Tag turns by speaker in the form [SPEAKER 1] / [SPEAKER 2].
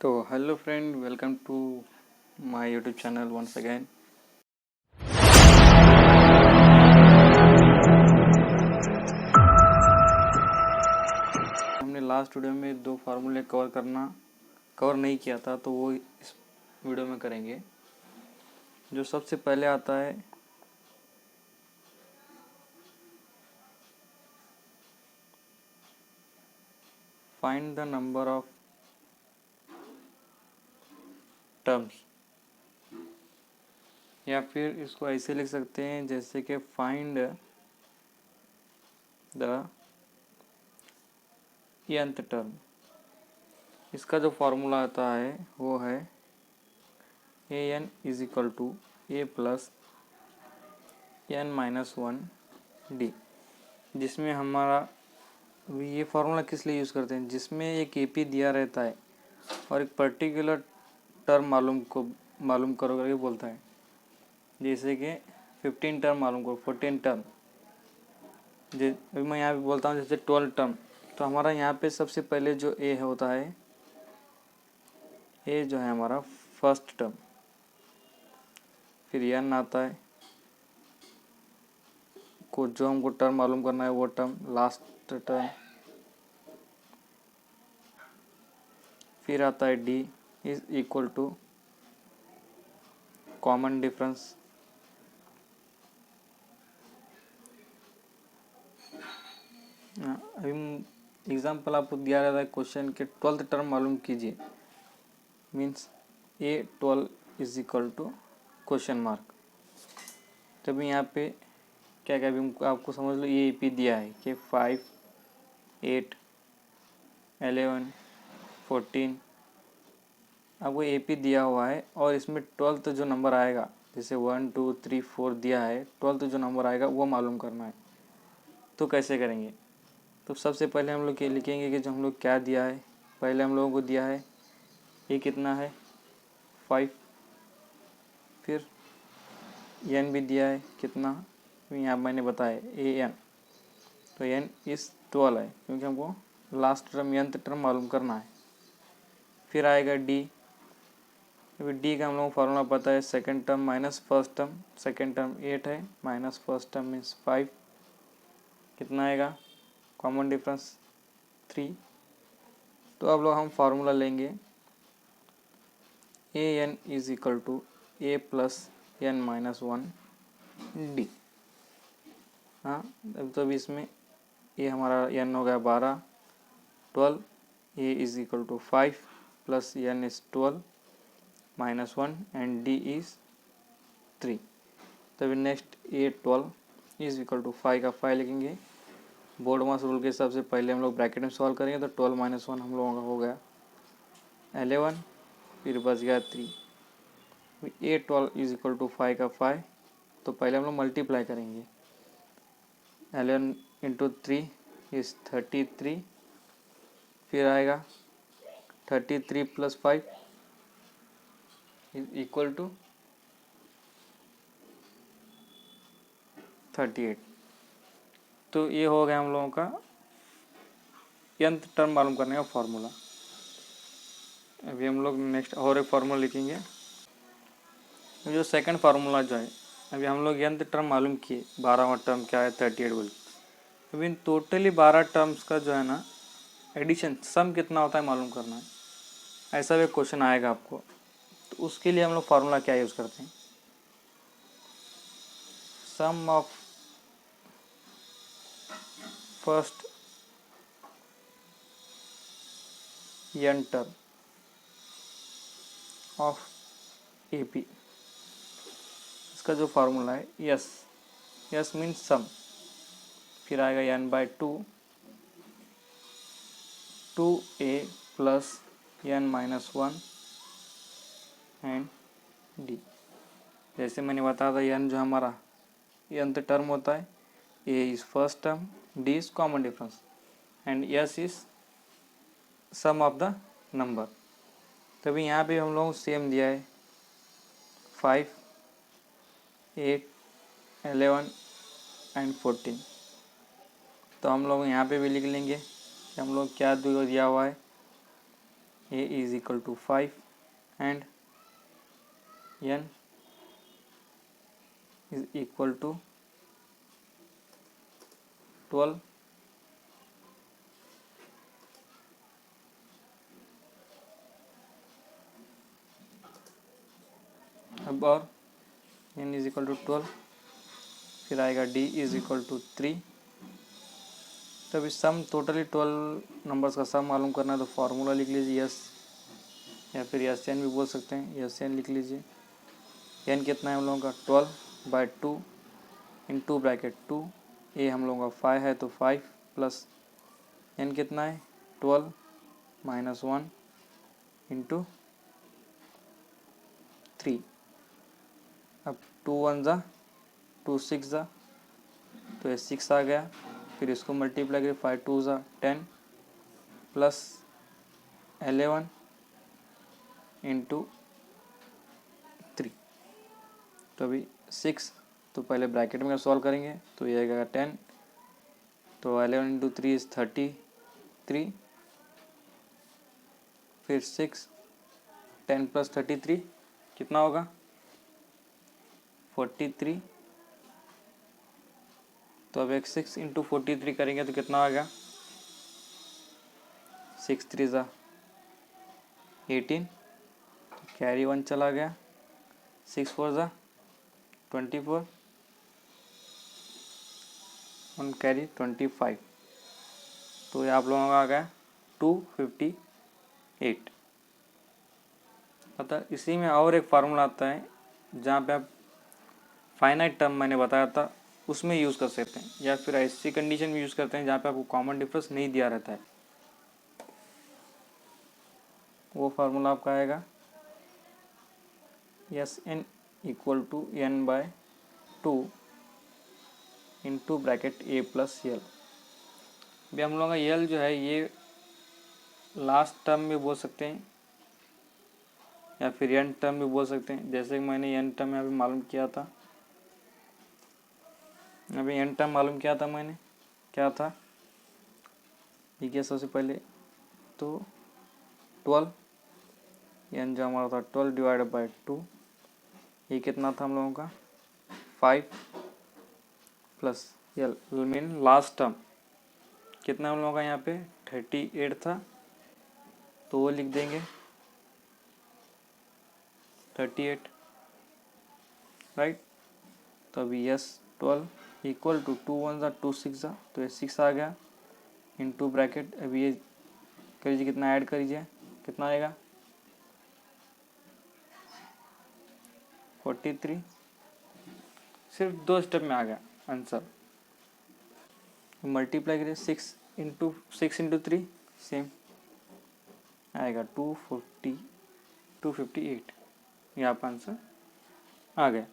[SPEAKER 1] तो hello friend, welcome to my YouTube channel once again. हमने last video में दो फार्मूले कवर नहीं किया था, तो वो इस वीडियो में करेंगे। जो सबसे पहले आता है find the number of terms, या फिर इसको ऐसे लिख सकते हैं जैसे कि फाइंड द nth टर्म। इसका जो फॉर्मूला आता है वो है an is equal to a plus n minus 1 d, जिसमें हमारा ये फार्मूला किस लिए यूज़ करते हैं, जिसमें एक एपी दिया रहता है और एक पर्टिकुलर टर्म मालूम करो करके बोलता है। जैसे कि 15 टर्म मालूम करो, 14 टर्म। अभी मैं यहाँ पे बोलता हूँ जैसे 12 टर्म, तो हमारा यहाँ पे सबसे पहले जो ए होता है, ए जो है हमारा फर्स्ट टर्म, फिर एन आता है, जो हमको टर्म मालूम करना है वो टर्म, लास्ट टर्म, फिर आता है d is equal to common difference, अभी एग्जाम्पल आपको दिया रहता है क्वेश्चन के 12th टर्म मालूम कीजिए, means A12 is equal to question mark. तभी यहाँ पे क्या क्या भी आपको समझ लो, ये पी दिया है कि 5, 8, 11, 14, आपको AP दिया हुआ है और इसमें 12th जो नंबर आएगा, जैसे 1, 2, 3, 4 दिया है, 12th जो नंबर आएगा वो मालूम करना है। तो कैसे करेंगे? तो सबसे पहले हम लोग ये लिखेंगे कि जो हम लोग क्या दिया है, पहले हम लोगों को दिया है ये कितना है 5, फिर n भी दिया है कितना, यहाँ मैंने बताया an, तो n इस 12 है क्योंकि हमको लास्ट टर्म nth टर्म मालूम करना है। फिर आएगा d, अभी d का हम लोगों को फार्मूला पता है, second term minus first term, second term 8 है माइनस फर्स्ट टर्म मीन्स 5, कितना आएगा कॉमन डिफरेंस 3। तो अब लोग हम फार्मूला लेंगे an is equal to a plus n minus 1 d. हाँ, अब तो अभी इसमें ये हमारा n हो गया 12, 12, a is equal to 5 plus n is 12 minus 1 and d is 3। तभी next A12 is equal to 5 का 5 लिखेंगे। बोर्ड मास रूल के हिसाब से पहले हम लोग ब्रैकेट में सॉल्व करेंगे, तो 12 माइनस 1 हम लोगों का हो गया 11, फिर बच गया 3। A12 इज इक्वल टू 5 का 5, तो पहले हम लोग मल्टीप्लाई करेंगे, 11 इंटू 3 इज 33, फिर आएगा 33 प्लस 5 इज इक्वल टू 38। तो ये हो गया हम लोगों का nth टर्म मालूम करने का फॉर्मूला। अभी हम लोग नेक्स्ट और एक फार्मूला लिखेंगे, जो सेकंड फार्मूला जो है, अभी हम लोग nth टर्म मालूम किए, 12वां टर्म क्या है 38 बोल। अभी टोटली 12 टर्म्स का जो है ना एडिशन सम कितना होता है मालूम करना है। ऐसा भी क्वेश्चन आएगा आपको, तो उसके लिए हम लोग फार्मूला क्या यूज़ करते हैं, sum of first n term of AP। इसका जो फार्मूला है यस मीन्स सम, फिर आएगा n/2 2a plus n minus 1 and d। जैसे मैंने बताया था n जो हमारा nth टर्म होता है, a is first term, d is common difference and s is sum of the number. तभी यहाँ पे हम लोग सेम दिया है 5, 8, 11 एंड 14। तो हम लोग यहाँ पे भी लिख लेंगे कि हम लोग क्या दिया हुआ है, a is equal to 5 and n is equal to 12। अब और n इज इक्वल टू 12, फिर आएगा d इज इक्वल टू 3। तब इस सम टोटली 12 नंबर्स का सम मालूम करना है तो फार्मूला लिख लीजिए यस, या फिर यस एन भी बोल सकते हैं, यस एन लिख लीजिए। एन कितना है हम लोगों का 12/2 इंटू ब्रैकेट 2, ए हम लोगों का 5 है तो 5 प्लस एन कितना है 12 माइनस 1 इंटू 3। अब 2 1 ज़ा 2 6 ज़ा तो ये 6 आ गया, फिर इसको मल्टीप्लाई करिए 5 2 ज़ा 10 प्लस 11 इंटू 3। तो अभी 6 तो पहले ब्रैकेट में सॉल्व करेंगे तो ये आएगा 10, तो 11 इंटू 3 इज़ 33, फिर 6 10 प्लस 33 कितना होगा 43। तो अब एक 6 इंटू 43 करेंगे तो कितना आ गया 6 3 ज़ा 18, तो कैरी 1 चला गया, 6 4 ज़ा 24, 1 कैरी 25, तो ये आप लोगों का आ गया 258। अतः इसी में और एक फार्मूला आता है जहाँ पे आप फाइनाइट टर्म मैंने बताया था उसमें यूज़ कर सकते हैं, या फिर ऐसी कंडीशन में यूज़ करते हैं जहाँ पे आपको कॉमन डिफरेंस नहीं दिया रहता है। वो फार्मूला आपका आएगा s n equal to n by 2 into bracket a plus l. अभी हम लोग का यल जो है ये लास्ट टर्म में बोल सकते हैं या फिर एंड टर्म भी बोल सकते हैं। जैसे कि मैंने एंड टर्म यहाँ पे मालूम किया था, अभी एंड टर्म मालूम किया था मैंने, क्या था देखिए सबसे पहले तो 12 एन जो हमारा था 12 डिवाइडेड बाई 2, ये कितना था हम लोगों का 5 प्लस यल मीन लास्ट टर्म कितना हम लोगों का यहाँ पे 38 था, तो वो लिख देंगे 38 राइट। तो अभी यस 12 इक्वल टू 2 1 ज़ा 2 6 ज़ा तो ये 6 आ गया इंटू ब्रैकेट, अभी ये करिए कितना ऐड करिए कितना आएगा 43। सिर्फ 2 स्टेप में आ गया आंसर। मल्टीप्लाई करिए 6 इंटू 3 सेम आएगा 258, यहाँ पर आंसर आ गया।